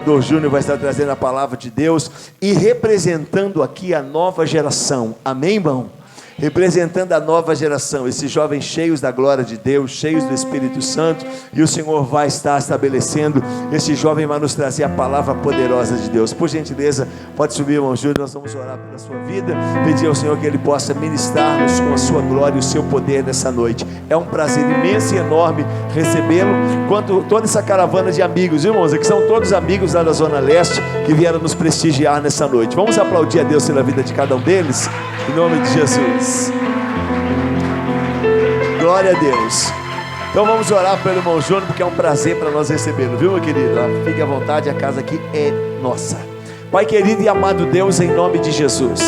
pastor Júnior vai estar trazendo a palavra de Deus e representando aqui a nova geração. Amém, irmão? Representando a nova geração, esses jovens cheios da glória de Deus, cheios do Espírito Santo, e o Senhor vai estar estabelecendo, esse jovem vai nos trazer a palavra poderosa de Deus. Por gentileza, pode subir, irmão Júnior, nós vamos orar pela sua vida, pedir ao Senhor que Ele possa ministrar-nos com a sua glória e o seu poder nessa noite. É um prazer imenso e enorme recebê-lo, quanto toda essa caravana de amigos, irmãos, aqui são todos amigos lá da Zona Leste, que vieram nos prestigiar nessa noite. Vamos aplaudir a Deus pela vida de cada um deles, em nome de Jesus. Glória a Deus. Então vamos orar pelo irmão Júnior, porque é um prazer para nós recebê-lo, viu, meu querido? Fique à vontade, a casa aqui é nossa. Pai querido e amado Deus, em nome de Jesus,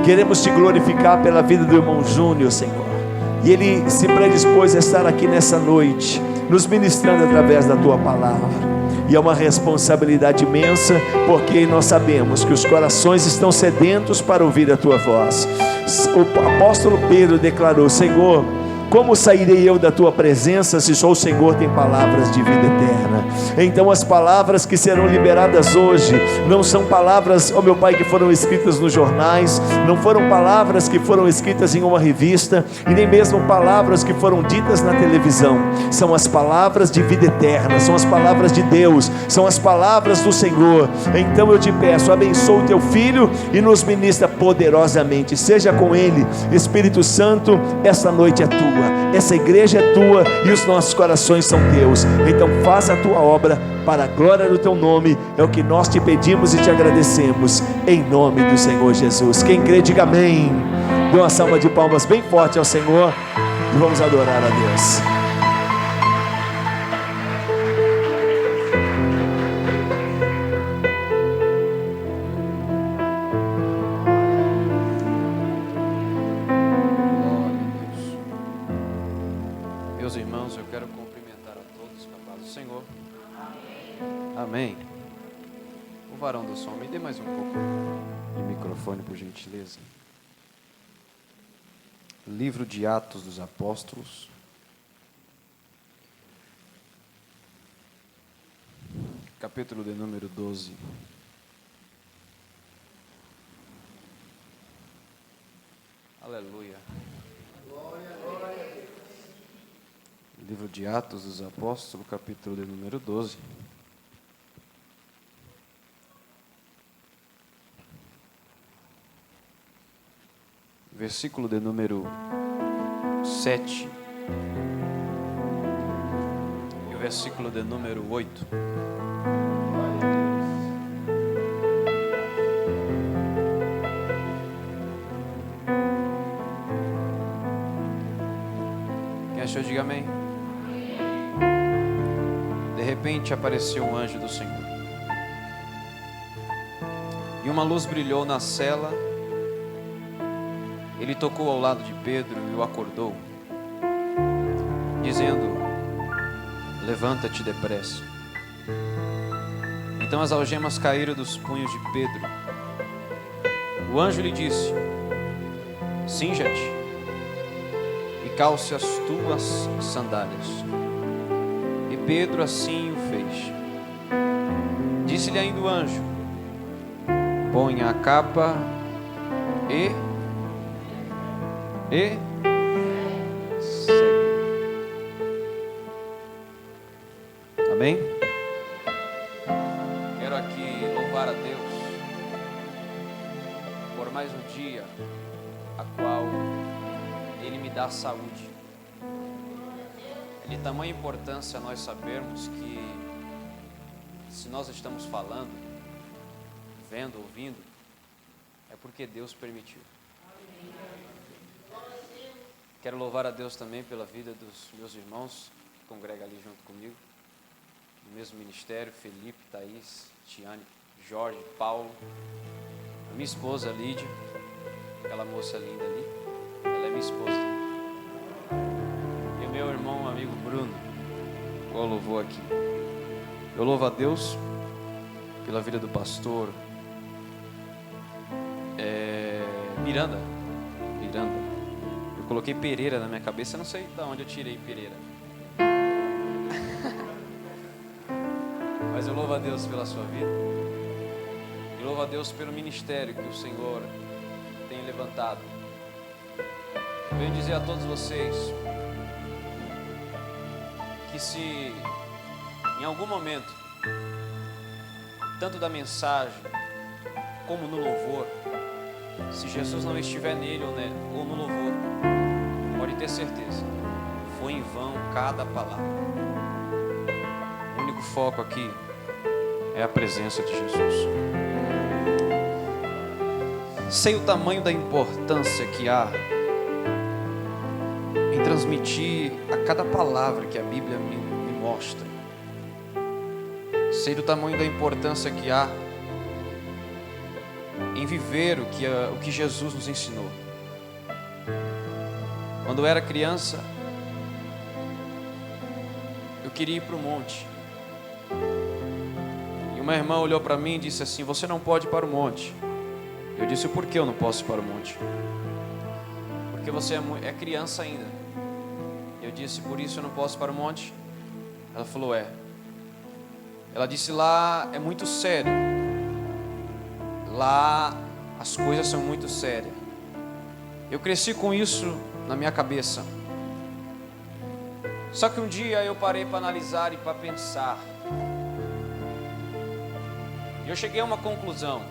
queremos te glorificar pela vida do irmão Júnior, Senhor. E ele se predispôs a estar aqui nessa noite, nos ministrando através da tua palavra. E é uma responsabilidade imensa, porque nós sabemos que os corações estão sedentos para ouvir a tua voz. O apóstolo Pedro declarou: Senhor, como sairei eu da tua presença se só o Senhor tem palavras de vida eterna? Então as palavras que serão liberadas hoje não são palavras, ó meu Pai, que foram escritas nos jornais, não foram palavras que foram escritas em uma revista, e nem mesmo palavras que foram ditas na televisão. São as palavras de vida eterna, são as palavras de Deus, são as palavras do Senhor. Então eu te peço, abençoa o teu filho e nos ministra poderosamente. Seja com ele, Espírito Santo, essa noite é tua. Essa igreja é tua e os nossos corações são teus. Então faz a tua obra para a glória do teu nome. É o que nós te pedimos e te agradecemos, em nome do Senhor Jesus. Quem crê, diga amém. Dê uma salva de palmas bem forte ao Senhor e vamos adorar a Deus. Amém. O varão do som, me dê mais um pouco de microfone, por gentileza. Livro de Atos dos Apóstolos, capítulo de número 12. Aleluia. Livro de Atos dos Apóstolos, capítulo de número 12. Versículo de número 7 e o versículo de número 8. Quem achou, diga amém. De repente apareceu um anjo do Senhor, e uma luz brilhou na cela. Ele tocou ao lado de Pedro e o acordou, dizendo: levanta-te depressa. Então as algemas caíram dos punhos de Pedro. O anjo lhe disse: cinja-te e calce as tuas sandálias. E Pedro assim o fez. Disse-lhe ainda o anjo: ponha a capa e segue. Amém? Quero aqui louvar a Deus por mais um dia a qual Ele me dá saúde. É de tamanha importância nós sabermos que se nós estamos falando, vendo, ouvindo, é porque Deus permitiu. Quero louvar a Deus também pela vida dos meus irmãos que congregam ali junto comigo, no mesmo ministério: Felipe, Thaís, Tiane, Jorge, Paulo, a minha esposa Lídia, aquela moça linda ali, ela é minha esposa, e o meu irmão, amigo Bruno, qual louvor aqui. Eu louvo a Deus pela vida do pastor Miranda. Eu coloquei Pereira na minha cabeça, não sei de onde eu tirei Pereira. Mas eu louvo a Deus pela sua vida. E louvo a Deus pelo ministério que o Senhor tem levantado. Eu venho dizer a todos vocês que se em algum momento, tanto da mensagem como no louvor, se Jesus não estiver nele ou no louvor, pode ter certeza, foi em vão cada palavra. O único foco aqui é a presença de Jesus. Sei o tamanho da importância que há em transmitir a cada palavra que a Bíblia me mostra. Sei do tamanho da importância que há em viver o que Jesus nos ensinou. Quando eu era criança, eu queria ir para o monte. E uma irmã olhou para mim e disse assim: você não pode ir para o monte. Eu disse: por que eu não posso ir para o monte? Porque você é criança ainda. Eu disse: por isso eu não posso ir para o monte? Ela falou: é. Ela disse: lá é muito sério. Lá as coisas são muito sérias. Eu cresci com isso na minha cabeça. Só que um dia eu parei para analisar e para pensar. E eu cheguei a uma conclusão.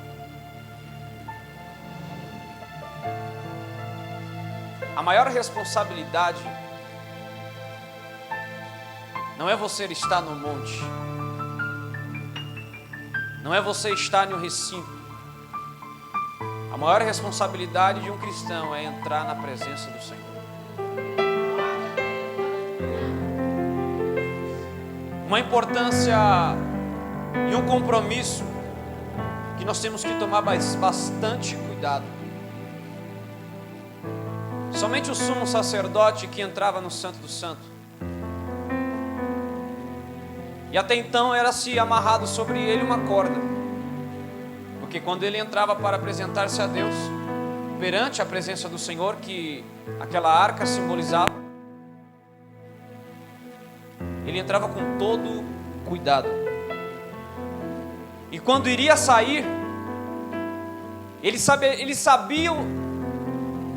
A maior responsabilidade não é você estar no monte. Não é você estar no recinto. A maior responsabilidade de um cristão é entrar na presença do Senhor. Uma importância e um compromisso que nós temos que tomar bastante cuidado. Somente o sumo sacerdote que entrava no Santo do Santo. E até então era-se amarrado sobre ele uma corda. Porque quando ele entrava para apresentar-se a Deus, perante a presença do Senhor, que aquela arca simbolizava, ele entrava com todo cuidado. E quando iria sair, eles sabiam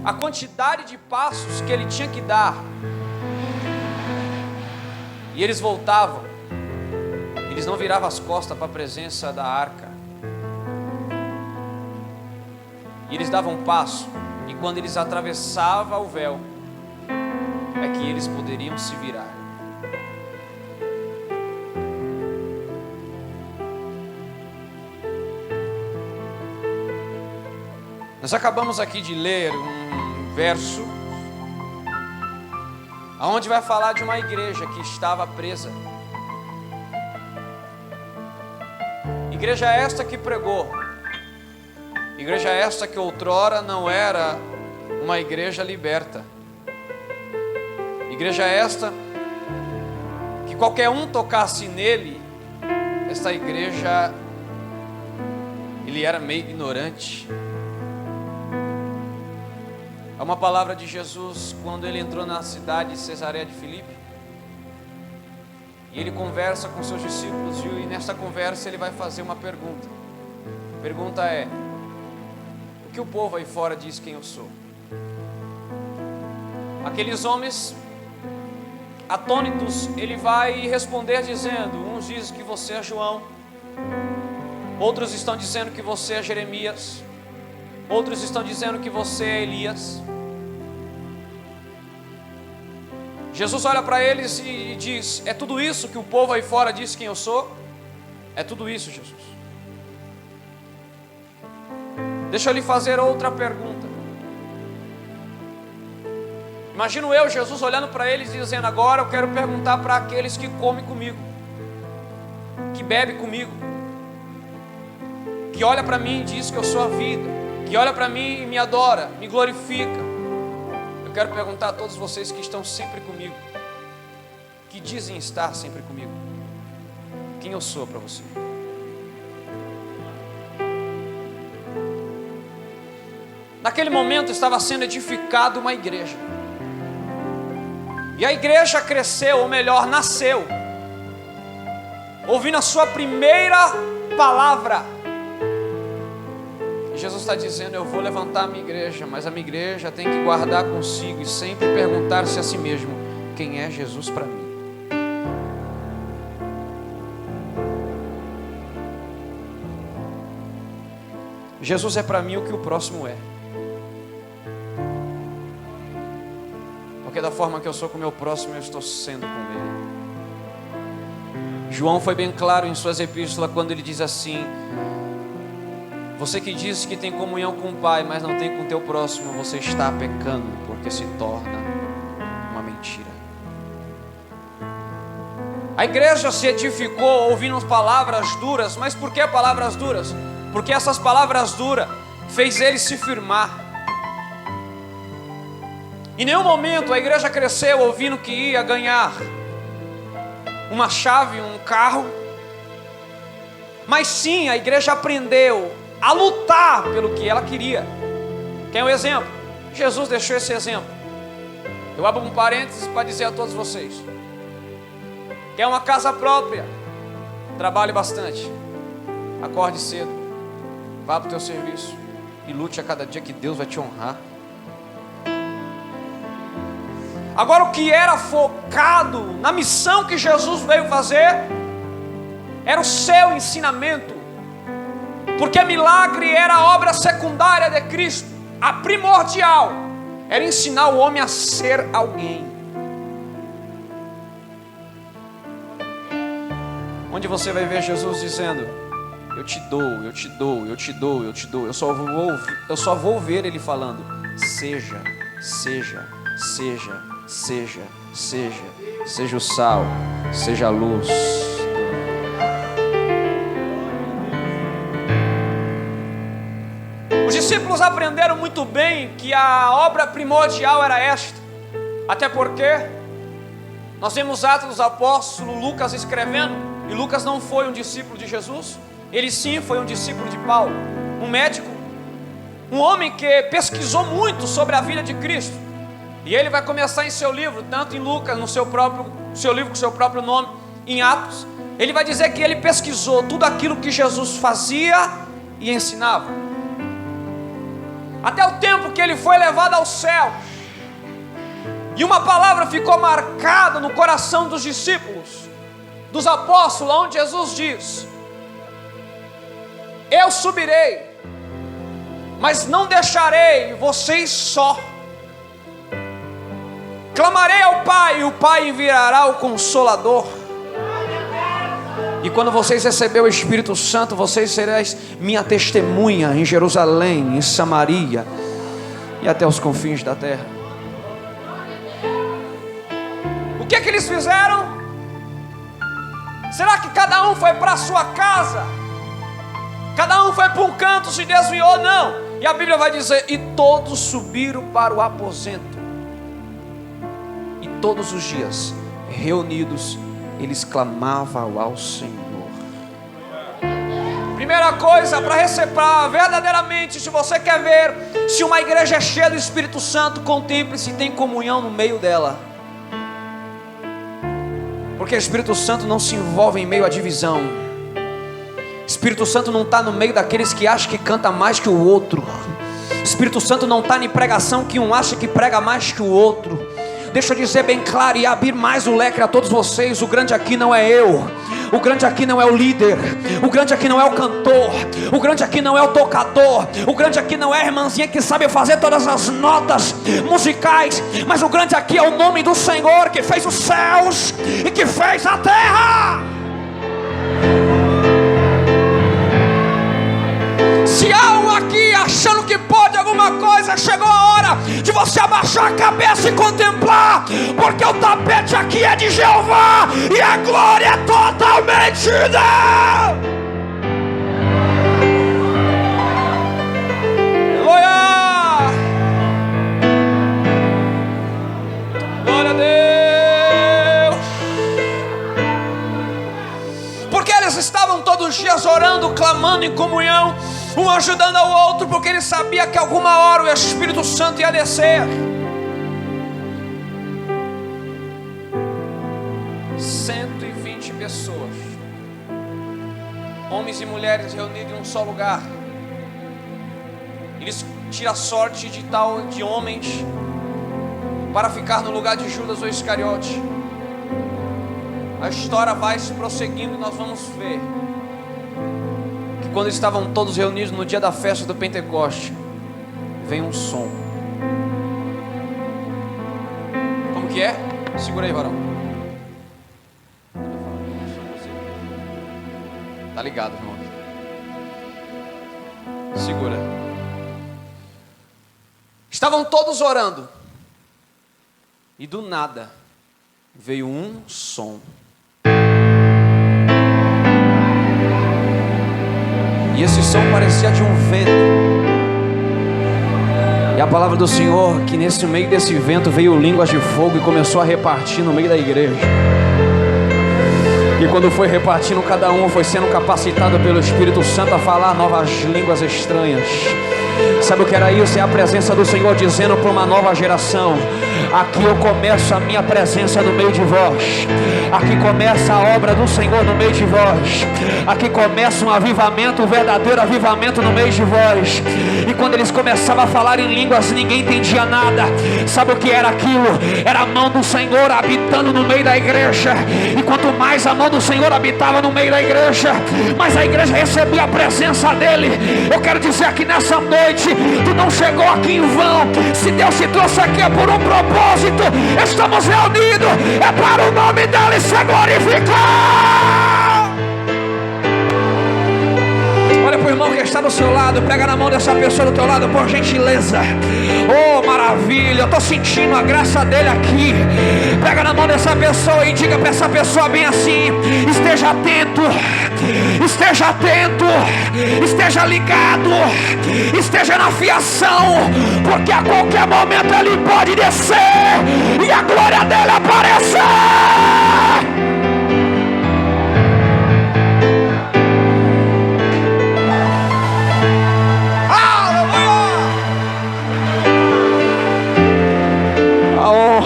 a quantidade de passos que ele tinha que dar. E eles voltavam. Eles não viravam as costas para a presença da arca. E eles davam um passo. E quando eles atravessavam o véu, é que eles poderiam se virar. Nós acabamos aqui de ler um verso onde vai falar de uma igreja que estava presa. Igreja esta que pregou. Igreja esta que outrora não era uma igreja liberta. Igreja esta que qualquer um tocasse nele, esta igreja, ele era meio ignorante. Há uma palavra de Jesus quando ele entrou na cidade de Cesareia de Filipe. E ele conversa com seus discípulos e nesta conversa ele vai fazer uma pergunta. A pergunta é: o que o povo aí fora diz quem eu sou? Aqueles homens atônitos, ele vai responder dizendo: uns dizem que você é João, outros estão dizendo que você é Jeremias, outros estão dizendo que você é Elias. Jesus olha para eles e diz: é tudo isso que o povo aí fora diz quem eu sou? É tudo isso, Jesus. Deixa eu lhe fazer outra pergunta. Imagino eu, Jesus, olhando para eles e dizendo: agora eu quero perguntar para aqueles que comem comigo, que bebem comigo, que olha para mim e diz que eu sou a vida, que olha para mim e me adora, me glorifica. Eu quero perguntar a todos vocês que estão sempre comigo, que dizem estar sempre comigo, quem eu sou para você? Naquele momento estava sendo edificada uma igreja. E a igreja cresceu, ou melhor, nasceu. ouvindo a sua primeira palavra. E Jesus está dizendo: eu vou levantar a minha igreja, mas a minha igreja tem que guardar consigo e sempre perguntar-se a si mesmo: quem é Jesus para mim? Jesus é para mim o que o próximo é. Porque da forma que eu sou com o meu próximo, eu estou sendo com ele. João foi bem claro em suas epístolas quando ele diz assim: você que diz que tem comunhão com o Pai, mas não tem com o teu próximo, você está pecando, porque se torna uma mentira. A igreja se edificou ouvindo palavras duras. Mas por que palavras duras? Porque essas palavras duras fez ele se firmar. Em nenhum momento a igreja cresceu ouvindo que ia ganhar uma chave, um carro. Mas sim, a igreja aprendeu a lutar pelo que ela queria. Quer um exemplo? Jesus deixou esse exemplo. Eu abro um parênteses para dizer a todos vocês: quer uma casa própria? Trabalhe bastante, acorde cedo, vá para o teu serviço e lute a cada dia, que Deus vai te honrar. Agora, o que era focado na missão que Jesus veio fazer era o seu ensinamento, porque milagre era a obra secundária de Cristo. A primordial era ensinar o homem a ser alguém. Onde você vai ver Jesus dizendo: eu te dou, eu te dou, eu te dou, eu te dou. Eu só vou ver ele falando: seja, seja, seja, seja, seja, seja o sal, seja a luz. Os discípulos aprenderam muito bem que a obra primordial era esta. Até porque nós temos Atos dos Apóstolos, Lucas escrevendo, e Lucas não foi um discípulo de Jesus. Ele sim foi um discípulo de Paulo, um médico, um homem que pesquisou muito sobre a vida de Cristo. E ele vai começar em seu livro, tanto em Lucas, no seu livro com seu próprio nome, em Atos, ele vai dizer que ele pesquisou tudo aquilo que Jesus fazia e ensinava, até o tempo que ele foi levado aos céus. E uma palavra ficou marcada no coração dos discípulos, dos apóstolos, onde Jesus diz: eu subirei, mas não deixarei vocês só. Clamarei ao Pai, e o Pai enviará o Consolador. E quando vocês receberem o Espírito Santo, vocês sereis minha testemunha em Jerusalém, em Samaria e até os confins da terra. O que eles fizeram? Será que cada um foi para a sua casa? Cada um foi para um canto, se desviou? Não. E a Bíblia vai dizer: e todos subiram para o aposento. E todos os dias, reunidos, eles clamavam ao Senhor. Primeira coisa, para verdadeiramente, se você quer ver se uma igreja é cheia do Espírito Santo, contemple se tem comunhão no meio dela. Porque o Espírito Santo não se envolve em meio à divisão. O Espírito Santo não está no meio daqueles que acham que canta mais que o outro. O Espírito Santo não está em pregação que um acha que prega mais que o outro. Deixa eu dizer bem claro e abrir mais o leque a todos vocês: o grande aqui não é eu, o grande aqui não é o líder, o grande aqui não é o cantor, o grande aqui não é o tocador, o grande aqui não é a irmãzinha que sabe fazer todas as notas musicais, mas o grande aqui é o nome do Senhor, que fez os céus e que fez a terra. Se há um aqui achando que pode alguma coisa, chegou a hora de você abaixar a cabeça e contemplar, porque o tapete aqui é de Jeová e a glória é totalmente dele. Aleluia! Glória a Deus! Porque eles estavam todos os dias orando, clamando em comunhão, um ajudando ao outro, porque ele sabia que alguma hora o Espírito Santo ia descer. 120 pessoas homens e mulheres reunidos em um só lugar. Eles tiram a sorte de homens para ficar no lugar de Judas ou Iscariote. A história vai se prosseguindo e nós vamos ver que quando estavam todos reunidos no dia da festa do Pentecoste, vem um som. Como que é? Segura aí, varão. Tá ligado, irmão? Segura. Estavam todos orando. E do nada veio um som. E esse som parecia de um vento. E a palavra do Senhor, que nesse meio desse vento veio línguas de fogo e começou a repartir no meio da igreja. E quando foi repartindo, cada um foi sendo capacitado pelo Espírito Santo a falar novas línguas estranhas. Sabe o que era isso? É a presença do Senhor dizendo para uma nova geração: aqui eu começo a minha presença no meio de vós. Aqui começa a obra do Senhor no meio de vós. Aqui começa um avivamento, um verdadeiro avivamento no meio de vós. E quando eles começavam a falar em línguas, ninguém entendia nada. Sabe o que era aquilo? Era a mão do Senhor habitando no meio da igreja. E quanto mais a mão do Senhor habitava no meio da igreja, mais a igreja recebia a presença dele. Eu quero dizer aqui nessa noite, tu não chegou aqui em vão. Se Deus te trouxe aqui é por um propósito. Estamos reunidos, é para o nome dele ser glorificado. Olha para o irmão que está do seu lado, pega na mão dessa pessoa do teu lado, por gentileza. Oh, maravilha, eu estou sentindo a graça dele aqui. Pega na mão dessa pessoa e diga para essa pessoa bem assim: esteja atento, esteja atento, esteja ligado, esteja na fiação, porque a qualquer momento ele pode descer e a glória dele aparecer.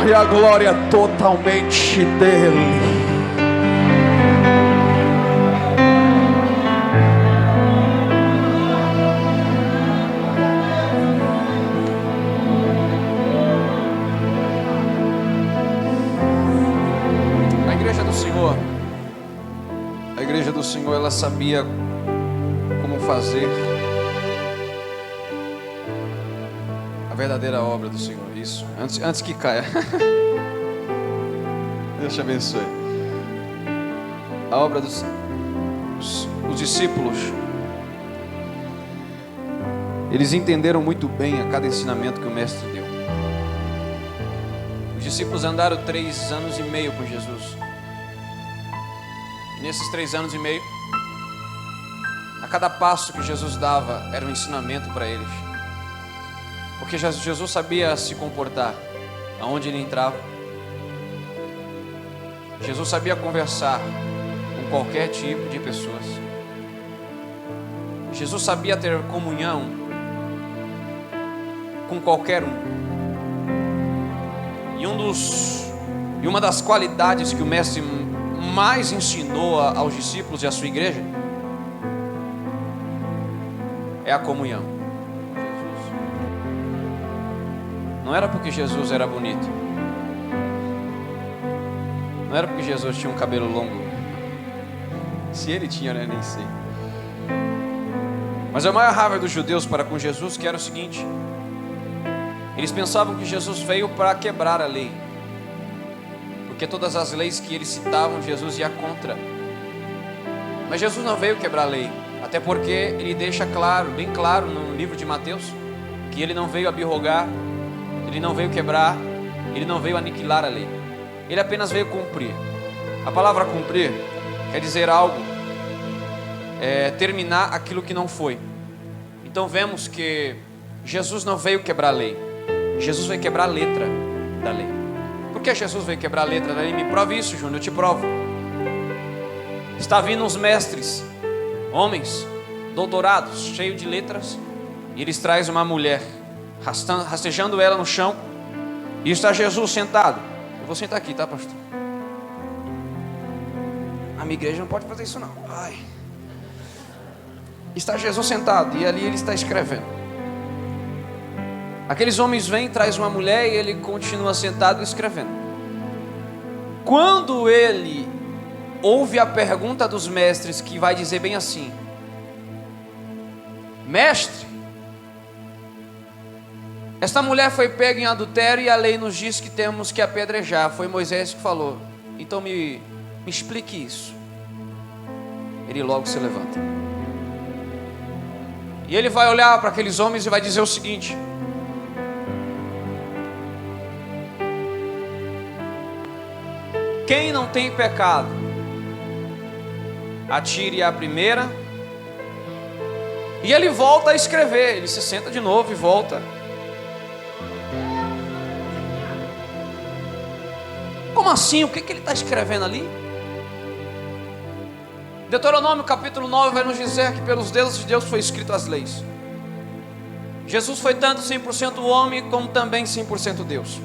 E a glória totalmente dele. A igreja do Senhor, ela sabia como fazer a verdadeira obra do Senhor. Isso, antes que caia. Deus te abençoe. A obra dos os discípulos, eles entenderam muito bem a cada ensinamento que o mestre deu. Os discípulos andaram 3 anos e meio com Jesus. E nesses 3 anos e meio, a cada passo que Jesus dava era um ensinamento para eles. Porque Jesus sabia se comportar aonde ele entrava. Jesus sabia conversar com qualquer tipo de pessoas. Jesus sabia ter comunhão com qualquer um. E uma das qualidades que o mestre mais ensinou aos discípulos e à sua igreja é a comunhão. Não era porque Jesus era bonito. Não era porque Jesus tinha um cabelo longo. Se ele tinha, né? Nem sei. Mas a maior raiva dos judeus para com Jesus que era o seguinte: eles pensavam que Jesus veio para quebrar a lei, porque todas as leis que eles citavam, Jesus ia contra. Mas Jesus não veio quebrar a lei, até porque ele deixa claro, bem claro no livro de Mateus, que ele não veio abrogar, ele não veio quebrar, ele não veio aniquilar a lei. Ele apenas veio cumprir. A palavra cumprir quer dizer algo, terminar aquilo que não foi. Então vemos que Jesus não veio quebrar a lei, Jesus veio quebrar a letra da lei. Por que Jesus veio quebrar a letra da lei? Me prove isso, Júnior, eu te provo. Está vindo os mestres, homens doutorados, cheios de letras, e eles trazem uma mulher rastejando ela no chão, e está Jesus sentado. Eu vou sentar aqui, tá, pastor? A minha igreja não pode fazer isso não. Ai. está Jesus sentado e ali ele está escrevendo. Aqueles homens vêm, traz uma mulher e ele continua sentado escrevendo. Quando ele ouve a pergunta dos mestres, que vai dizer bem assim: mestre, esta mulher foi pega em adultério e a lei nos diz que temos que apedrejar. Foi Moisés que falou. Então me explique isso. Ele logo se levanta. E ele vai olhar para aqueles homens e vai dizer o seguinte: quem não tem pecado, atire a primeira. E ele volta a escrever. Ele se senta de novo e volta. Como assim? O que ele está escrevendo ali? Deuteronômio capítulo 9 vai nos dizer que pelos dedos de Deus foi escrito as leis. Jesus foi tanto 100% homem como também 100% Deus.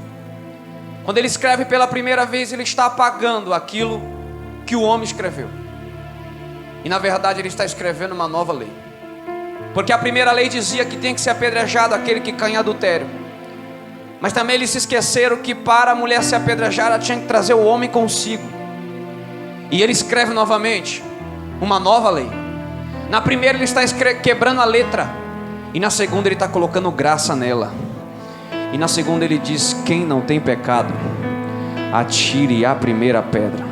Quando ele escreve pela primeira vez, ele está apagando aquilo que o homem escreveu. E na verdade ele está escrevendo uma nova lei. Porque a primeira lei dizia que tem que ser apedrejado aquele que cai em adultério. Mas também eles se esqueceram que para a mulher ser apedrejada tinha que trazer o homem consigo. E ele escreve novamente uma nova lei. Na primeira ele está quebrando a letra, e na segunda ele está colocando graça nela. E na segunda ele diz: quem não tem pecado, atire a primeira pedra.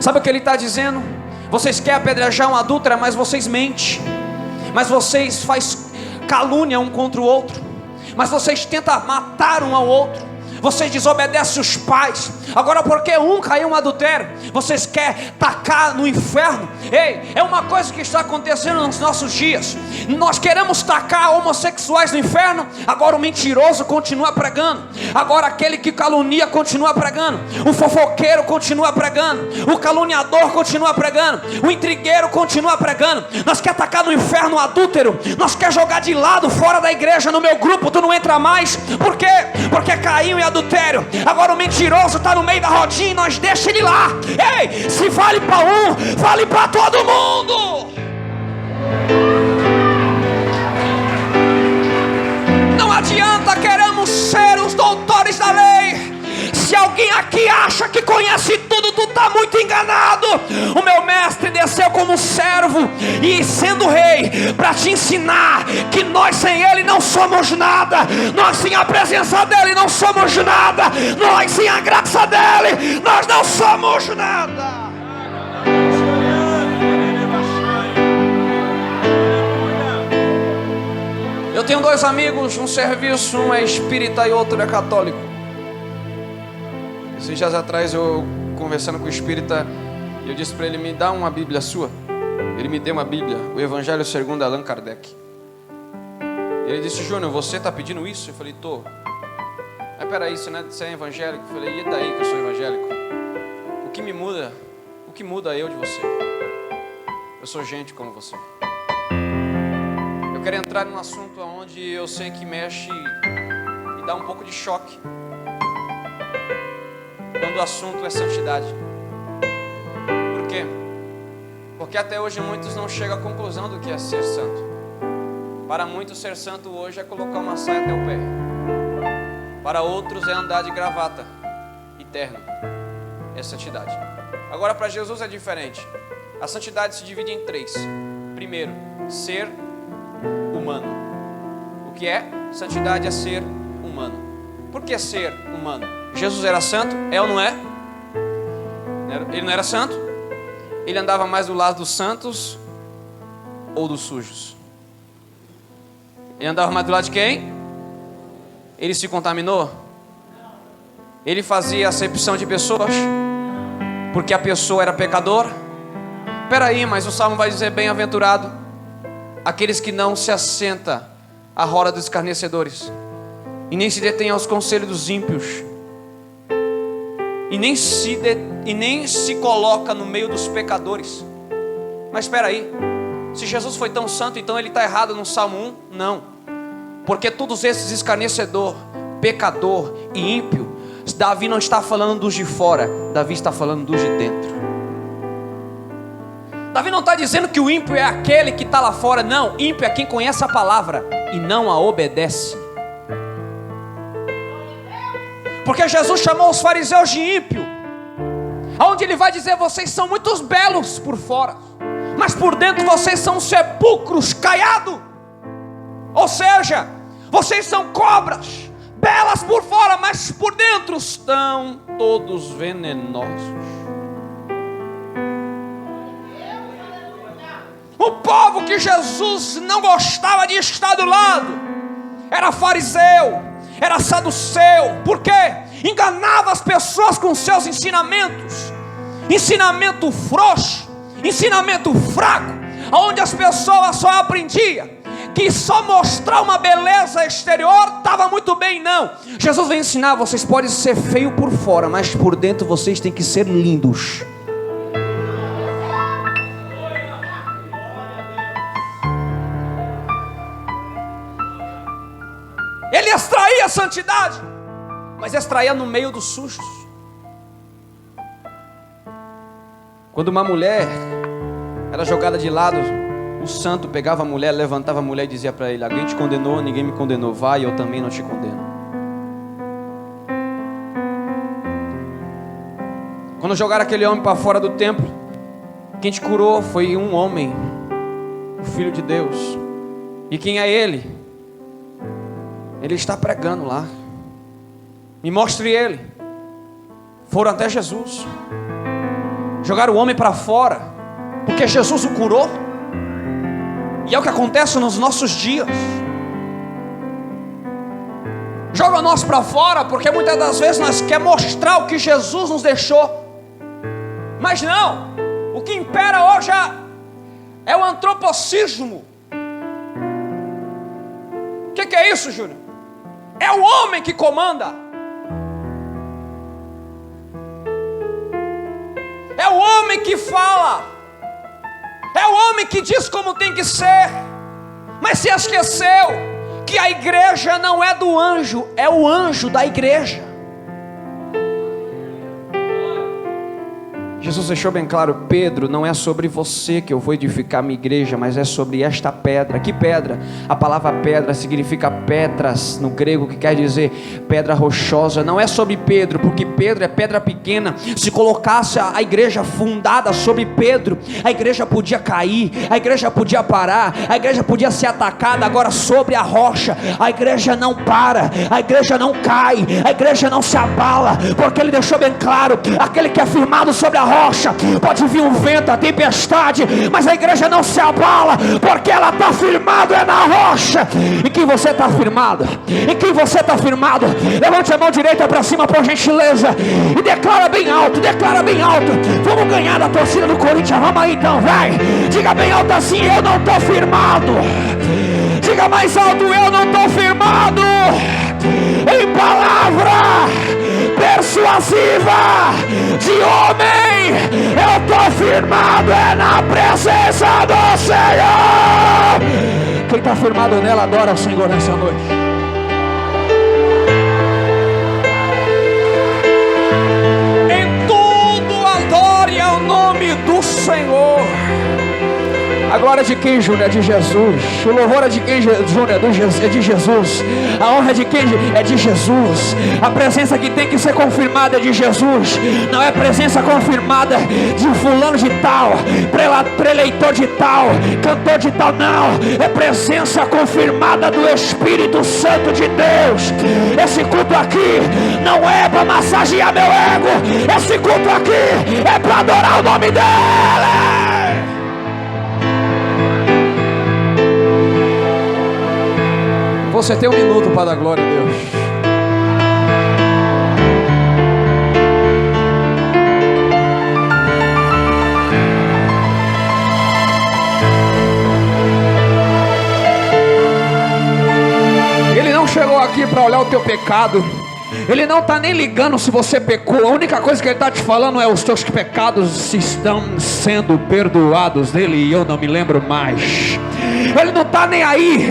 Sabe o que ele está dizendo? Vocês querem apedrejar uma adúltera, mas vocês mentem, mas vocês fazem calúnia um contra o outro, mas vocês tentam matar um ao outro, vocês desobedecem os pais. Agora porque um caiu em adultério, vocês querem tacar no inferno. Ei, é uma coisa que está acontecendo nos nossos dias. Nós queremos tacar homossexuais no inferno. Agora o mentiroso continua pregando. Agora aquele que calunia continua pregando. O fofoqueiro continua pregando. O caluniador continua pregando. O intrigueiro continua pregando. Nós quer tacar no inferno o adúltero. Nós quer jogar de lado, fora da igreja. No meu grupo tu não entra mais. Por quê? Porque caiu em adultério. Agora o mentiroso está no meio da rodinha e nós deixa ele lá. Ei, se vale para um, vale para todo mundo. Não adianta queremos ser os doutores da lei. Se alguém aqui acha que conhece tudo, tu está muito enganado. O meu mestre desceu como servo e sendo rei, para te ensinar que nós sem ele não somos nada. Nós sem a presença dele não somos nada. Nós sem a graça dele, nós não somos nada. Eu tenho dois amigos, um serviço, um é espírita e outro é católico. Esses dias atrás eu conversando com o espírita, eu disse para ele: me dá uma Bíblia sua. Ele me deu uma Bíblia, o Evangelho segundo Allan Kardec. Ele disse: Júnior, você está pedindo isso? Eu falei: tô. Mas peraí, você é evangélico? Eu falei: e daí que eu sou evangélico? O que me muda? O que muda eu de você? Eu sou gente como você. Eu quero entrar num assunto onde eu sei que mexe e dá um pouco de choque. Quando o assunto é santidade. Por quê? Porque até hoje muitos não chegam à conclusão do que é ser santo. Para muitos ser santo hoje é colocar uma saia até o pé. Para outros é andar de gravata e terno. É santidade. Agora para Jesus é diferente. A santidade se divide em três. Primeiro, ser humano. O que é? Santidade é ser humano. Por que ser humano? Jesus era santo? É ou não é? Ele não era santo? Ele andava mais do lado dos santos ou dos sujos? Ele andava mais do lado de quem? Ele se contaminou? Ele fazia acepção de pessoas? Porque a pessoa era pecadora? Peraí, mas o Salmo vai dizer: bem-aventurado aqueles que não se assentam à roda dos escarnecedores, e nem se detêm aos conselhos dos ímpios, e nem se coloca no meio dos pecadores. Mas espera aí, se Jesus foi tão santo, então ele está errado no Salmo 1? Não, porque todos esses escarnecedor, pecador e ímpio, Davi não está falando dos de fora, Davi está falando dos de dentro. Davi não está dizendo que o ímpio é aquele que está lá fora. Não, ímpio é quem conhece a palavra e não a obedece. Porque Jesus chamou os fariseus de ímpio, onde ele vai dizer: vocês são muito belos por fora, mas por dentro vocês são sepulcros caiados. Ou seja, vocês são cobras, belas por fora, mas por dentro estão todos venenosos. O povo que Jesus não gostava de estar do lado era fariseu, era saduceu. Por quê? Enganava as pessoas com seus ensinamentos. Ensinamento frouxo, ensinamento fraco, onde as pessoas só aprendiam que só mostrar uma beleza exterior estava muito bem. Não, Jesus vem ensinar: vocês podem ser feios por fora, mas por dentro vocês têm que ser lindos. Ele extraía a santidade, mas extraía no meio dos sustos. Quando uma mulher era jogada de lado, o santo pegava a mulher, levantava a mulher e dizia para ele: alguém te condenou? Ninguém me condenou. Vai, eu também não te condeno. Quando jogaram aquele homem para fora do templo, quem te curou foi um homem, o Filho de Deus. E quem é ele? Ele está pregando lá. Me mostre ele. Foram até Jesus, jogaram o homem para fora, porque Jesus o curou. E é o que acontece nos nossos dias. Jogam nós para fora, porque muitas das vezes nós queremos mostrar o que Jesus nos deixou. Mas não, o que impera hoje é o antropocismo. O que é isso, Júnior? É o homem que comanda. É o homem que fala. É o homem que diz como tem que ser. Mas se esqueceu que a igreja não é do anjo, é o anjo da igreja. Jesus deixou bem claro: Pedro, não é sobre você que eu vou edificar minha igreja, mas é sobre esta pedra. Que pedra? A palavra pedra significa petras no grego, que quer dizer pedra rochosa. Não é sobre Pedro, porque Pedro é pedra pequena. Se colocasse a igreja fundada sobre Pedro, a igreja podia cair, a igreja podia parar, a igreja podia ser atacada. Agora sobre a rocha, a igreja não para, a igreja não cai, a igreja não se abala, porque ele deixou bem claro: aquele que é firmado sobre a rocha, pode vir um vento, a tempestade, mas a igreja não se abala, porque ela está firmada é na rocha. Em quem você está firmado? Em quem você está firmado? Levante a mão direita para cima, por gentileza, e declara bem alto, declara bem alto. Vamos ganhar da torcida do Corinthians, vamos aí então, vai. Diga bem alto assim: eu não estou firmado. Diga mais alto: eu não estou firmado. Em palavra persuasiva de homem, eu estou firmado é na presença do Senhor. Quem está firmado nela adora o Senhor nessa noite. Em tudo adore ao nome do Senhor. A glória é de quem, Júnior? É de Jesus. O louvor é de quem, Júnior? É de Jesus. A honra é de quem? É de Jesus. A presença que tem que ser confirmada é de Jesus. Não é presença confirmada de fulano de tal, preleitor de tal, cantor de tal. Não, é presença confirmada do Espírito Santo de Deus. Esse culto aqui não é para massagear meu ego. Esse culto aqui é para adorar o nome dele. Você tem um minuto para dar glória a Deus. Ele não chegou aqui para olhar o teu pecado. Ele não está nem ligando se você pecou. A única coisa que ele está te falando é: os teus pecados estão sendo perdoados dele, e eu não me lembro mais. Ele não está nem aí.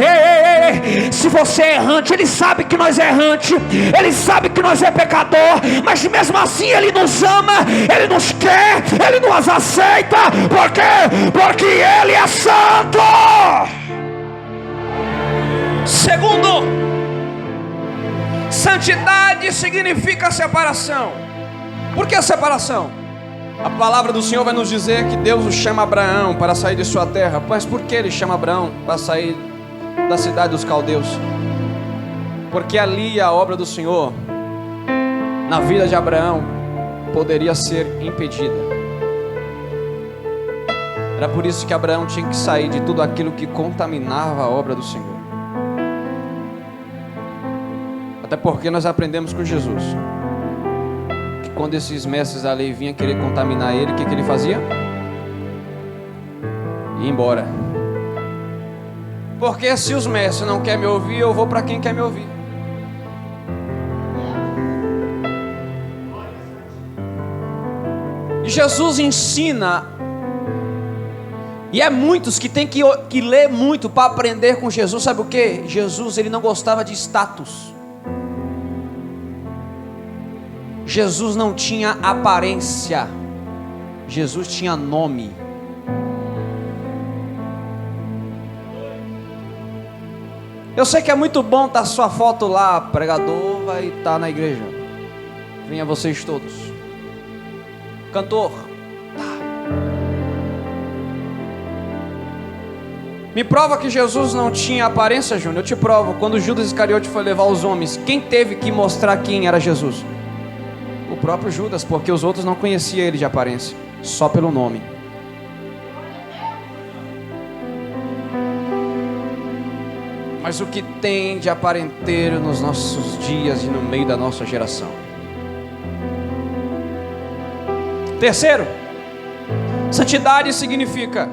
Se você é errante, Ele sabe que nós é errante, Ele sabe que nós é pecador, mas mesmo assim Ele nos ama, Ele nos quer, Ele nos aceita. Por quê? Porque Ele é santo. Segundo, santidade significa separação. Por que separação? A palavra do Senhor vai nos dizer que Deus chama Abraão para sair de sua terra. Mas por que Ele chama Abraão para sair da cidade dos caldeus? Porque ali a obra do Senhor na vida de Abraão poderia ser impedida. Era por isso que Abraão tinha que sair de tudo aquilo que contaminava a obra do Senhor. Até porque nós aprendemos com Jesus que quando esses mestres da lei vinham querer contaminar ele, o que ele fazia? Ia embora. Porque se os mestres não querem me ouvir, eu vou para quem quer me ouvir. E Jesus ensina, e é muitos que tem que ler muito para aprender com Jesus. Sabe o que? Jesus, ele não gostava de status. Jesus não tinha aparência, Jesus tinha nome. Eu sei que é muito bom estar sua foto lá, pregador vai estar na igreja. Venha vocês todos. Cantor, me prova que Jesus não tinha aparência, Júnior. Eu te provo. Quando Judas Iscariote foi levar os homens, quem teve que mostrar quem era Jesus? O próprio Judas, porque os outros não conheciam ele de aparência, só pelo nome. Mas o que tem de aparenteiro nos nossos dias e no meio da nossa geração? Terceiro, santidade significa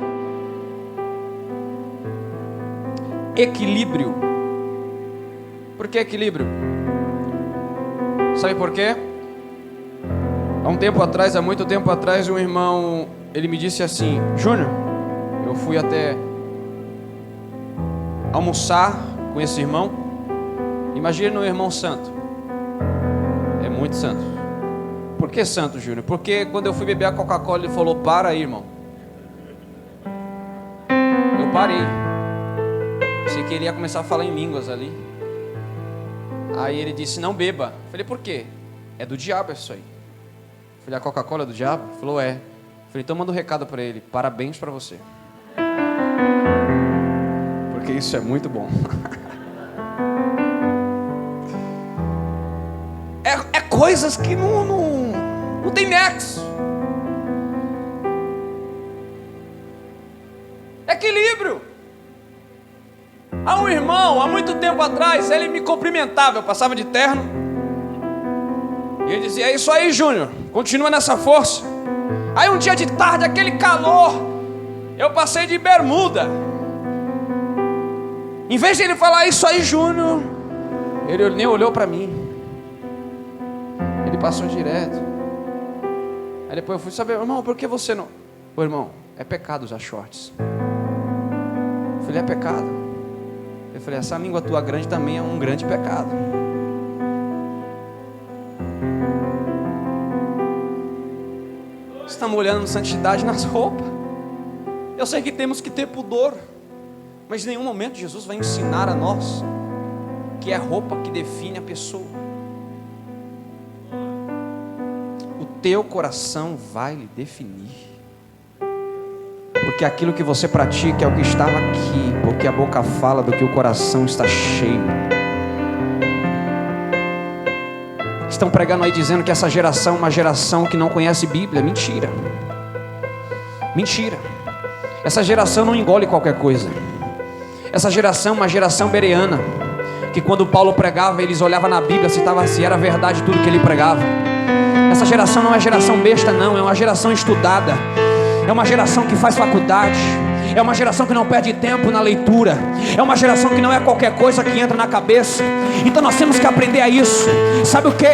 equilíbrio. Por que equilíbrio? Sabe por quê? Há muito tempo atrás, um irmão, ele me disse assim: Júnior, eu fui até almoçar com esse irmão. Imagina um irmão santo. É muito santo. Por que santo, Júnior? Porque quando eu fui beber a Coca-Cola, ele falou: para aí, irmão. Eu parei. Pensei que ele ia começar a falar em línguas ali. Aí ele disse: não beba. Eu falei: por quê? É do diabo isso aí. Eu falei: a Coca-Cola é do diabo? Ele falou: é. Eu falei: então manda um recado para ele: parabéns para você. Porque isso é muito bom. É coisas que não tem nexo. Equilíbrio. Há um irmão, há muito tempo atrás, ele me cumprimentava, eu passava de terno, e ele dizia: é isso aí, Júnior, continua nessa força. Aí um dia de tarde, aquele calor, eu passei de bermuda. Em vez de ele falar: isso aí, Júnior, ele nem olhou para mim. Ele passou direto. Aí depois eu fui saber: irmão, por que você não... Ô irmão, é pecado usar shorts. Eu falei: é pecado. Eu falei: essa língua tua grande também é um grande pecado. Estamos olhando santidade nas roupas. Eu sei que temos que ter pudor, mas em nenhum momento Jesus vai ensinar a nós que é roupa que define a pessoa. O teu coração vai lhe definir. Porque aquilo que você pratica é o que estava aqui. Porque a boca fala do que o coração está cheio. Estão pregando aí dizendo que essa geração é uma geração que não conhece Bíblia. Mentira. Mentira. Essa geração não engole qualquer coisa. Essa geração é uma geração bereana, que quando Paulo pregava, eles olhavam na Bíblia se era verdade tudo que ele pregava. Essa geração não é geração besta não, é uma geração estudada. É uma geração que faz faculdade. É uma geração que não perde tempo na leitura. É uma geração que não é qualquer coisa que entra na cabeça. Então nós temos que aprender a isso. Sabe o que?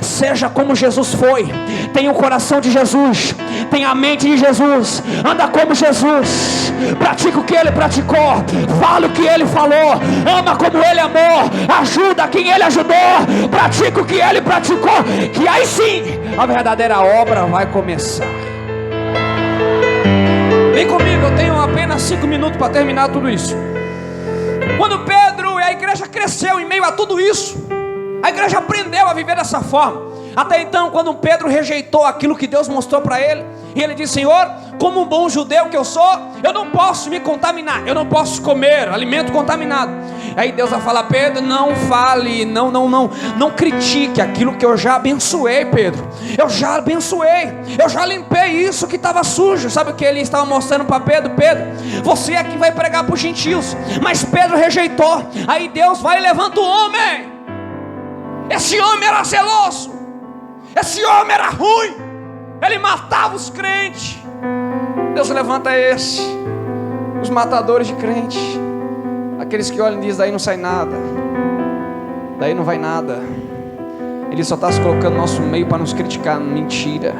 Seja como Jesus foi. Tenha o coração de Jesus, tenha a mente de Jesus, anda como Jesus, pratica o que Ele praticou, fala o que Ele falou, ama como Ele amou, ajuda quem Ele ajudou, pratica o que Ele praticou, que aí sim a verdadeira obra vai começar. Vem comigo, eu tenho apenas 5 minutos para terminar tudo isso. Quando Pedro e a igreja cresceu em meio a tudo isso, a igreja aprendeu a viver dessa forma. Até então, quando Pedro rejeitou aquilo que Deus mostrou para ele, e ele disse: Senhor, como um bom judeu que eu sou, eu não posso me contaminar, eu não posso comer alimento contaminado. Aí Deus vai falar: Pedro, não fale, não critique aquilo que eu já abençoei, Pedro. Eu já abençoei, eu já limpei isso que estava sujo. Sabe o que ele estava mostrando para Pedro? Pedro, você é que vai pregar para os gentios. Mas Pedro rejeitou. Aí Deus vai e levanta o homem. Esse homem era zeloso, esse homem era ruim, ele matava os crentes. Deus levanta os matadores de crente, aqueles que olham e dizem: daí não sai nada, daí não vai nada. Ele só está se colocando no nosso meio para nos criticar. Mentira.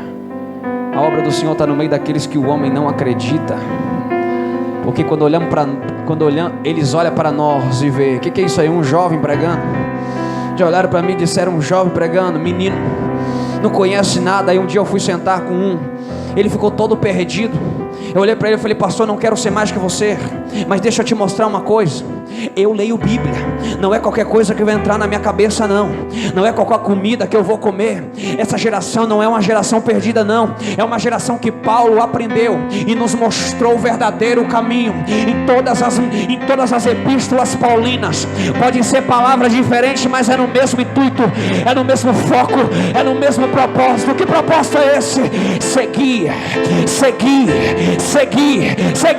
A obra do Senhor está no meio daqueles que o homem não acredita. Porque quando eles olham para nós e vê: o que é isso aí? Um jovem pregando. Já olharam para mim e disseram: um jovem pregando, menino, não conhece nada. Aí um dia eu fui sentar com um, ele ficou todo perdido. Eu olhei para ele e falei: pastor, não quero ser mais que você, mas deixa eu te mostrar uma coisa. Eu leio Bíblia, não é qualquer coisa que vai entrar na minha cabeça, não é qualquer comida que eu vou comer. Essa geração não é uma geração perdida, não. É uma geração que Paulo aprendeu e nos mostrou o verdadeiro caminho. Em todas as epístolas paulinas, podem ser palavras diferentes, mas é no mesmo intuito, é no mesmo foco, é no mesmo propósito. Que propósito é esse? Seguir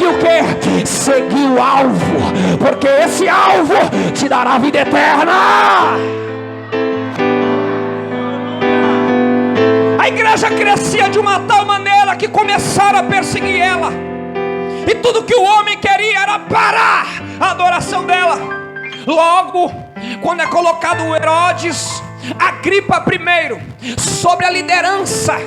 o quê? Seguir o alvo, porque esse alvo te dará vida eterna. A igreja crescia de uma tal maneira que começaram a perseguir ela, e tudo que o homem queria era parar a adoração dela. Logo, quando é colocado o Herodes Agripa I sobre a liderança,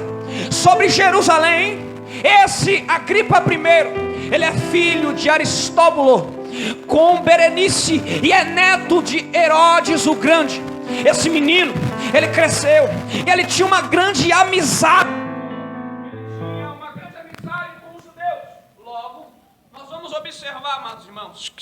sobre Jerusalém, esse Agripa I, ele é filho de Aristóbulo com Berenice e é neto de Herodes o Grande. Esse menino, ele cresceu e ele tinha uma grande amizade. Com os judeus. Logo, nós vamos observar, amados irmãos,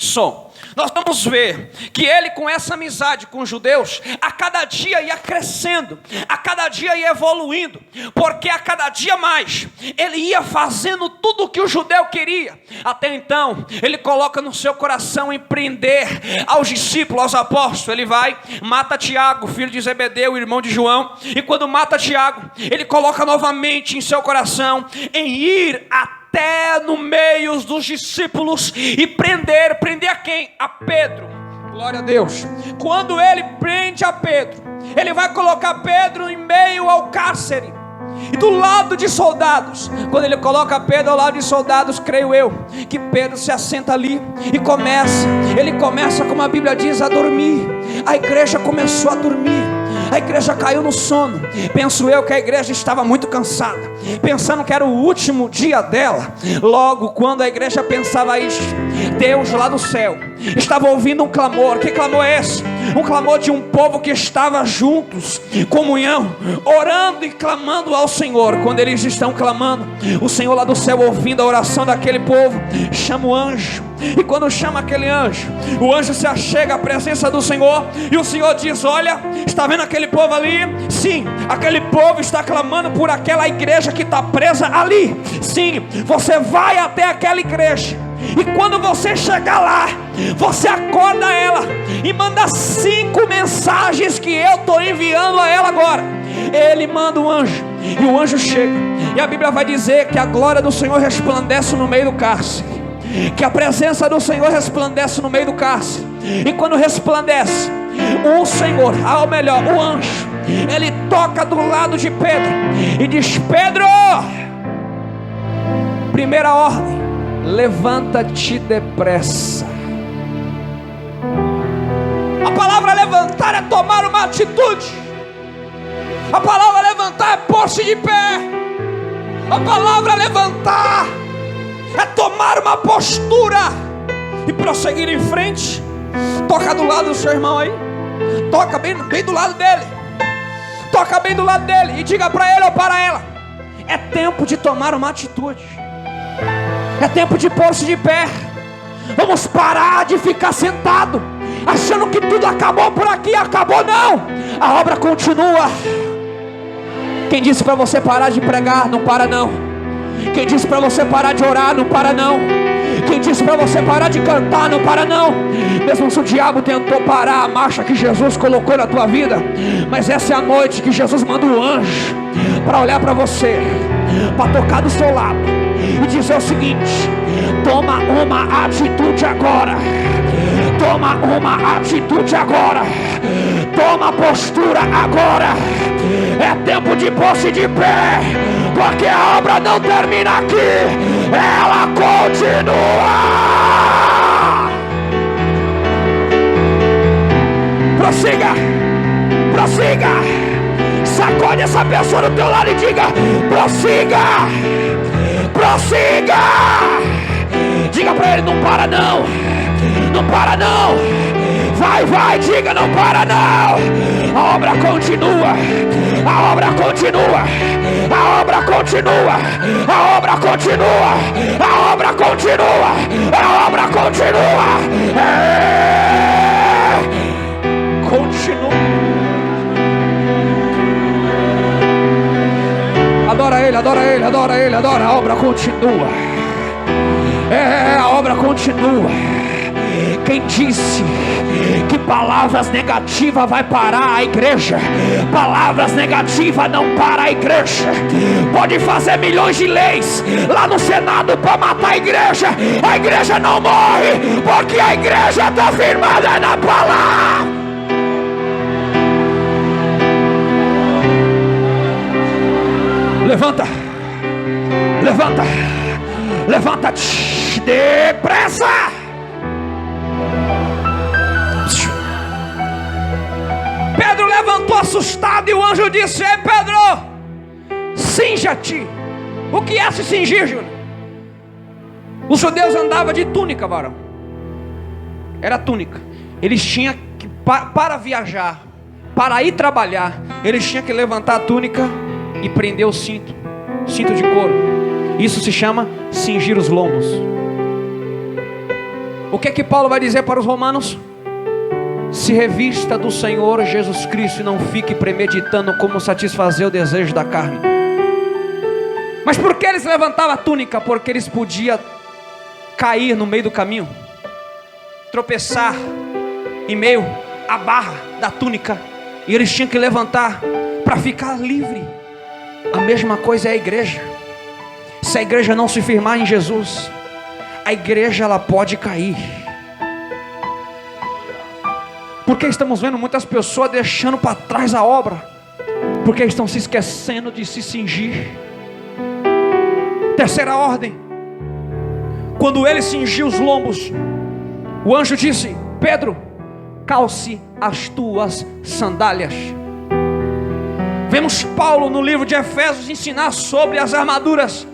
nós vamos ver que ele, com essa amizade com os judeus, a cada dia ia crescendo, a cada dia ia evoluindo, porque a cada dia mais ele ia fazendo tudo o que o judeu queria. Até então, ele coloca no seu coração empreender aos discípulos, aos apóstolos. Ele vai, mata Tiago, filho de Zebedeu, irmão de João, e quando mata Tiago, ele coloca novamente em seu coração em ir até no meio dos discípulos e prender a quem? A Pedro. Glória a Deus. Quando ele prende a Pedro, ele vai colocar Pedro em meio ao cárcere e do lado de soldados. Quando ele coloca Pedro ao lado de soldados, creio eu que Pedro se assenta ali e ele começa, como a Bíblia diz, a dormir. A igreja começou a dormir, a igreja caiu no sono. Penso eu que a igreja estava muito cansada, pensando que era o último dia dela. Logo, quando a igreja pensava isso, Deus lá do céu estava ouvindo um clamor. Que clamor é esse? Um clamor de um povo que estava juntos, comunhão, orando e clamando ao Senhor. Quando eles estão clamando, o Senhor lá do céu, ouvindo a oração daquele povo, chama o anjo. E quando chama aquele anjo, o anjo se achega à presença do Senhor, e o Senhor diz: olha, está vendo aquele povo ali? Sim, aquele povo está clamando por aquela igreja que está presa ali. Sim, você vai até aquela igreja, e quando você chegar lá, você acorda ela e manda 5 mensagens que eu estou enviando a ela agora. Ele manda um anjo, e o anjo chega, e a Bíblia vai dizer que a glória do Senhor resplandece no meio do cárcere, que a presença do Senhor resplandece no meio do cárcere. E quando resplandece, o Senhor, ou melhor, o anjo, ele toca do lado de Pedro e diz: Pedro, primeira ordem, levanta-te depressa. A palavra levantar é tomar uma atitude. A palavra levantar é pôr-se de pé. A palavra levantar é tomar uma postura e prosseguir em frente. Toca do lado do seu irmão aí. Toca bem do lado dele. Toca bem do lado dele e diga para ele ou para ela: é tempo de tomar uma atitude. É tempo de pôr-se de pé. Vamos parar de ficar sentado achando que tudo acabou por aqui. Acabou não, a obra continua. Quem disse para você parar de pregar? Não para não. Quem disse para você parar de orar? Não para não. Quem disse para você parar de cantar? Não para não. Mesmo se o diabo tentou parar a marcha que Jesus colocou na tua vida, mas essa é a noite que Jesus manda um anjo para olhar para você, para tocar do seu lado e dizer o seguinte: toma uma atitude agora. Toma uma atitude agora. Toma postura agora. É tempo de pôr-se de pé, porque a obra não termina aqui, ela continua. Prossiga, prossiga. Sacode essa pessoa do teu lado e diga: prossiga, prossiga. Diga para ele: não para não, não para não. Vai, vai, diga: não para não. A obra continua, a obra continua, a obra continua, a obra continua, a obra continua, a obra continua. Continua. Adora ele, adora ele, adora ele, adora. A obra continua. A obra continua. Quem disse que palavras negativas vai parar a igreja? Palavras negativas não param a igreja. Pode fazer milhões de leis lá no Senado para matar a igreja não morre, porque a igreja está firmada na palavra. Levanta, levanta, levanta-te depressa. Pedro levantou assustado e o anjo disse: ei Pedro, cinja-te. O que é se cingir, Júnior? Os judeus andavam de túnica, varão. Era túnica. Eles tinham que, para viajar, para ir trabalhar, eles tinham que levantar a túnica e prender o cinto de couro. Isso se chama cingir os lombos. O que é que Paulo vai dizer para os romanos? Se revista do Senhor Jesus Cristo e não fique premeditando como satisfazer o desejo da carne. Mas por que eles levantavam a túnica? Porque eles podiam cair no meio do caminho, tropeçar em meio à barra da túnica, e eles tinham que levantar para ficar livre. A mesma coisa é a igreja. Se a igreja não se firmar em Jesus, a igreja ela pode cair. Porque estamos vendo muitas pessoas deixando para trás a obra, porque estão se esquecendo de se cingir. Terceira ordem: quando ele cingiu os lombos, o anjo disse: Pedro, calce as tuas sandálias. Vemos Paulo no livro de Efésios ensinar sobre as armaduras,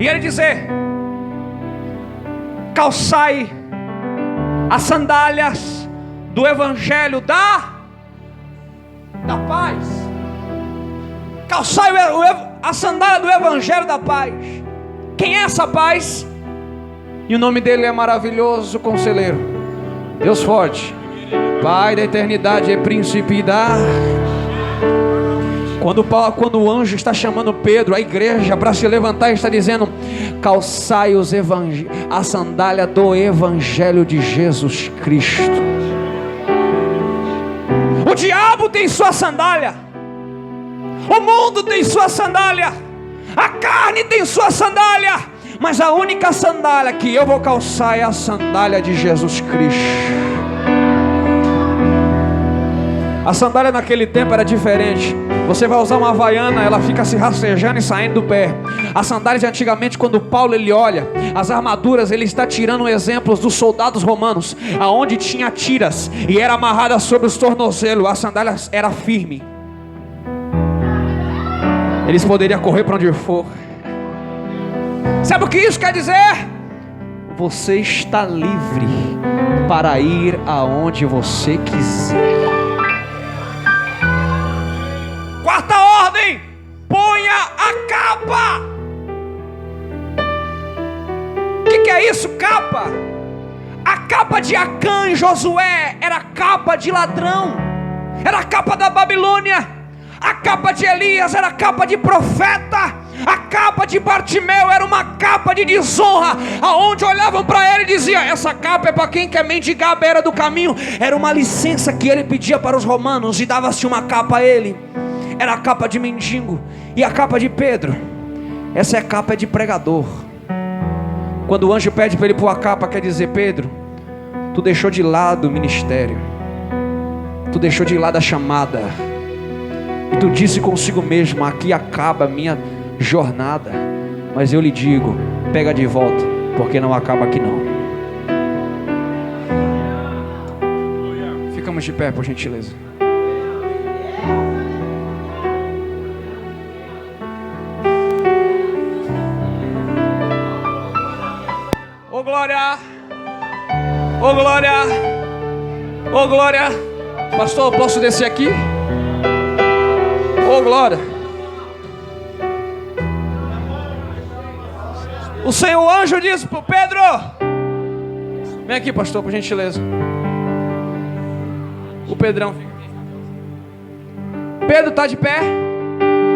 e ele dizer: calçai as sandálias do evangelho da paz. Calçai a sandália do evangelho da paz. Quem é essa paz? E o nome dele é maravilhoso conselheiro, Deus forte, Pai da eternidade e príncipe da... Quando o anjo está chamando Pedro, a igreja, para se levantar, está dizendo: calçai a sandália do evangelho de Jesus Cristo. O diabo tem sua sandália, o mundo tem sua sandália, a carne tem sua sandália, mas a única sandália que eu vou calçar é a sandália de Jesus Cristo. A sandália naquele tempo era diferente. Você vai usar uma havaiana, ela fica se rastejando e saindo do pé. A sandália de antigamente, quando Paulo ele olha as armaduras, ele está tirando exemplos dos soldados romanos, aonde tinha tiras e era amarrada sobre os tornozelos. A sandália era firme. Eles poderiam correr para onde for. Sabe o que isso quer dizer? Você está livre para ir aonde você quiser. Quarta ordem: ponha a capa. O que é isso, capa? A capa de Acã em Josué era a capa de ladrão, era a capa da Babilônia. A capa de Elias era a capa de profeta. A capa de Bartimeu era uma capa de desonra, aonde olhavam para ele e diziam: essa capa é para quem quer mendigar à beira do caminho. Era uma licença que ele pedia para os romanos e dava-se uma capa a ele. Era a capa de mendigo. E a capa de Pedro, essa é a capa de pregador. Quando o anjo pede para ele pôr a capa, quer dizer: Pedro, tu deixou de lado o ministério, tu deixou de lado a chamada, e tu disse consigo mesmo: aqui acaba a minha jornada. Mas eu lhe digo, pega de volta, porque não acaba aqui não. Ficamos de pé, por gentileza. Ô glória, ô glória, ô glória. Pastor, posso descer aqui? Ô glória. O Senhor anjo disse para Pedro: vem aqui, pastor, por gentileza. O Pedrão. Pedro está de pé,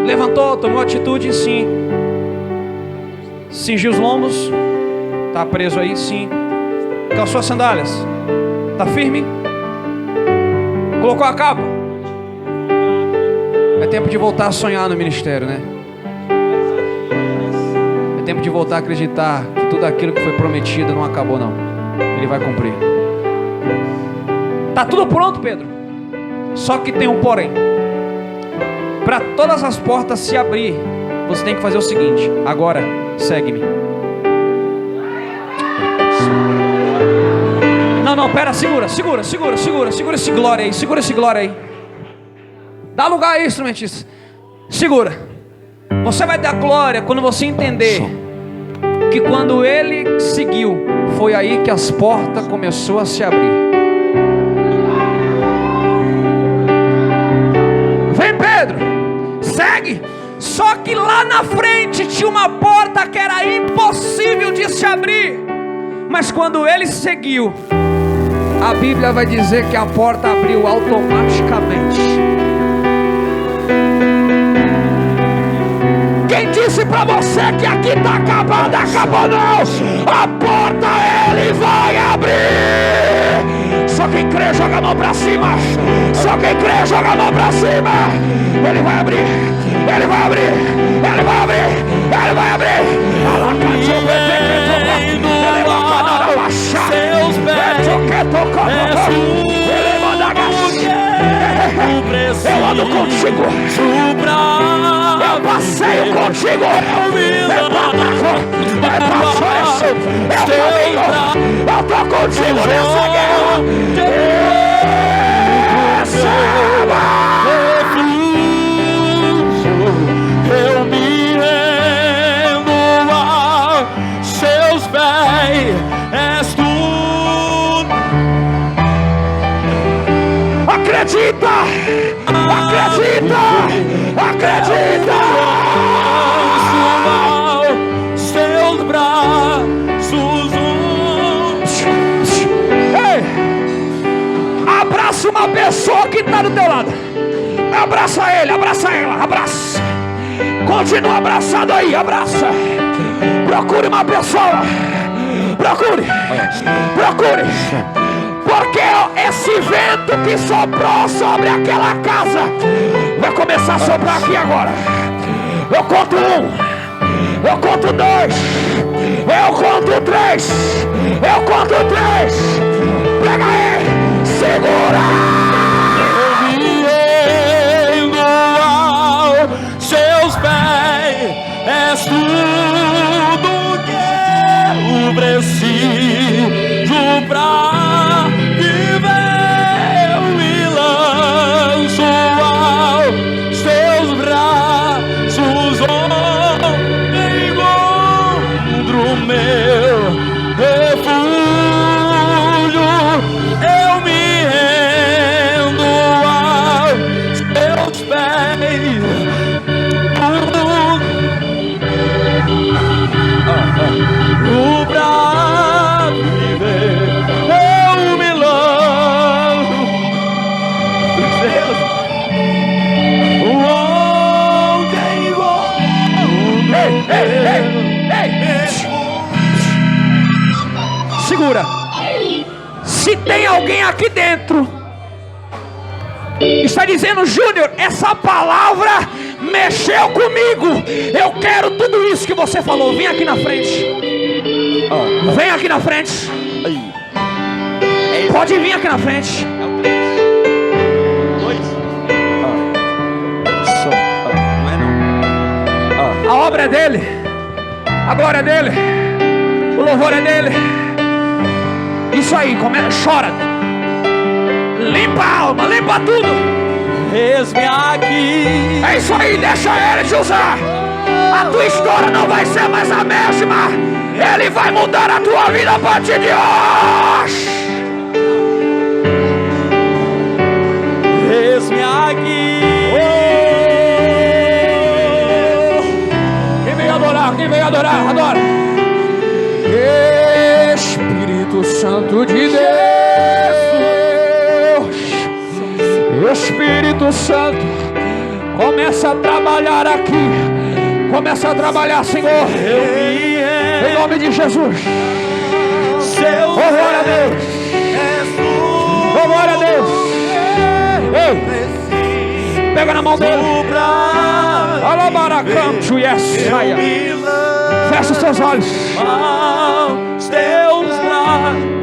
levantou, tomou atitude, sim. Cingiu os lombos. Está preso aí, sim. Calçou as sandálias. Está firme. Colocou a capa. É tempo de voltar a sonhar no ministério, né? É tempo de voltar a acreditar que tudo aquilo que foi prometido não acabou, não. Ele vai cumprir. Está tudo pronto, Pedro. Só que tem um porém. Para todas as portas se abrir, você tem que fazer o seguinte: agora, segue-me. Não, pera, segura esse glória aí, segura esse glória aí. Dá lugar aí, instrumentista. Segura. Você vai dar glória quando você entender que quando ele seguiu, foi aí que as portas começaram a se abrir. Vem, Pedro, segue. Só que lá na frente tinha uma porta que era impossível de se abrir. Mas quando ele seguiu, a Bíblia vai dizer que a porta abriu automaticamente. Quem disse pra você que aqui tá acabado? Acabou não! A porta ele vai abrir! Só quem crê joga a mão pra cima! Só quem crê joga a mão pra cima! Ele vai abrir! Ele vai abrir! Ele vai abrir! Ele vai abrir! Seus pés, eu ando contigo, eu passeio contigo, eu tô contigo nessa guerra. Eu me rendo a seus pés, és tu. Acredita! Acredita! Acredita! Seus braços. Ei! Abraça uma pessoa que está do teu lado. Abraça ele, abraça ela, abraça. Continua abraçado aí, abraça. Procure uma pessoa. Procure. Porque esse vento que soprou sobre aquela casa vai começar a soprar aqui agora. Eu conto 1, eu conto 2, eu conto 3, eu conto 3. Pega ele, segura. Eu me Segura. Se tem alguém aqui dentro, está dizendo: Júnior, essa palavra mexeu comigo. Eu quero tudo isso que você falou. Vem aqui na frente. Vem aqui na frente. Pode vir aqui na frente. A obra é dele, a glória é dele, o louvor é dele. Isso aí, chora, limpa a alma, limpa tudo. Eis-me aqui. É isso aí, deixa ele te usar. A tua história não vai ser mais a mesma. Ele vai mudar a tua vida a partir de hoje. Eis-me aqui. Quem veio adorar, adora. Espírito Santo de Deus, Espírito Santo, começa a trabalhar aqui. Começa a trabalhar, Senhor, em nome de Jesus. Oh, glória a Deus. Oh, glória a Deus. Ei, pega na mão dele. Alabaracamcho, yes. Fecha os seus olhos.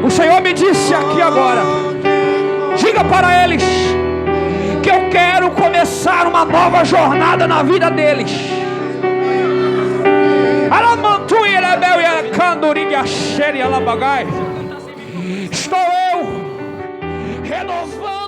O Senhor me disse aqui agora: diga para eles que eu quero começar uma nova jornada na vida deles. Estou eu renovando